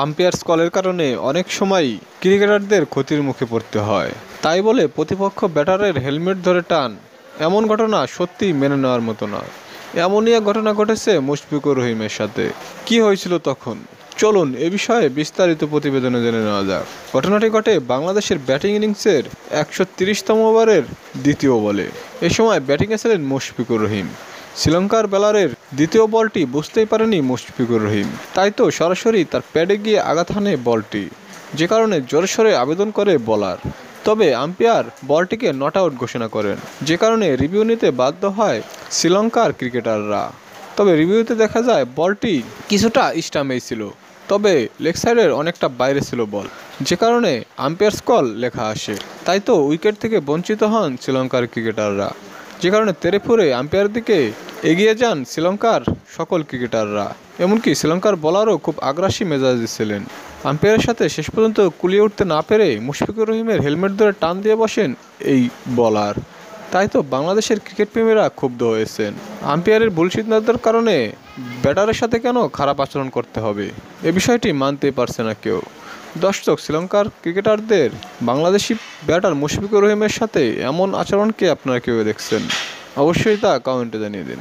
Umpires কলের কারণে অনেক সময় ক্রিকেটারদের ক্ষতির মুখে পড়তে হয়, তাই বলে প্রতিপক্ষ ব্যাটারের হেলমেট ধরে টান, এমন ঘটনা সত্যিই মেনে নেওয়ার মতো নয়। এমনই এক ঘটনা ঘটেছে মুশফিকুর রহিমের সাথে। কি হয়েছিল তখন, চলুন এ বিষয়ে বিস্তারিত প্রতিবেদনে জেনে নেওয়া যাক। ঘটনাটি ঘটে বাংলাদেশের ব্যাটিং ইনিংসের ১৩০তম ওভারের দ্বিতীয় বলে। এ সময় ব্যাটিংয়ে ছিলেন মুশফিকুর রহিম। শ্রীলঙ্কার বোলারের দ্বিতীয় বলটি বুঝতেই পারেনি মুশফিকুর রহিম, তাই তো সরাসরি তার প্যাডে গিয়ে আঘাত হানে বলটি, যে কারণে জোরেশোরে আবেদন করে বোলার। তবে আম্পায়ার বলটিকে নট আউট ঘোষণা করেন, যে কারণে রিভিউ নিতে বাধ্য হয় শ্রীলঙ্কার ক্রিকেটাররা। তবে রিভিউতে দেখা যায় বলটি কিছুটা স্টাম্পেই ছিল, তবে লেগ সাইডের অনেকটা বাইরে ছিল বল, যে কারণে আম্পায়ার্স কল লেখা আসে। তাই তো উইকেট থেকে বঞ্চিত হন শ্রীলঙ্কার ক্রিকেটাররা, যে কারণে তেড়েফুঁড়ে আম্পায়ার দিকে এগিয়ে যান শ্রীলঙ্কার সকল ক্রিকেটাররা। এমনকি শ্রীলঙ্কার বোলারও খুব আগ্রাসী মেজাজে ছিলেন। আম্পায়ারের সাথে শেষ পর্যন্ত কুলিয়ে উঠতে না পেরে মুশফিকুর রহিমের হেলমেট ধরে টান দিয়ে বসেন এই বোলার। তাই তো বাংলাদেশের ক্রিকেট প্রেমীরা ক্ষুব্ধ হয়েছেন। আম্পায়ারের ভুল সিদ্ধান্তের কারণে ব্যাটারের সাথে কেন খারাপ আচরণ করতে হবে, এ বিষয়টি মানতেই পারছে না কেউ। দর্শক, শ্রীলঙ্কার ক্রিকেটারদের বাংলাদেশি ব্যাটার মুশফিকুর রহিমের সাথে এমন আচরণকে আপনারা কেউ দেখছেন? অবশ্যই তা কমেন্টে জানিয়ে দিন।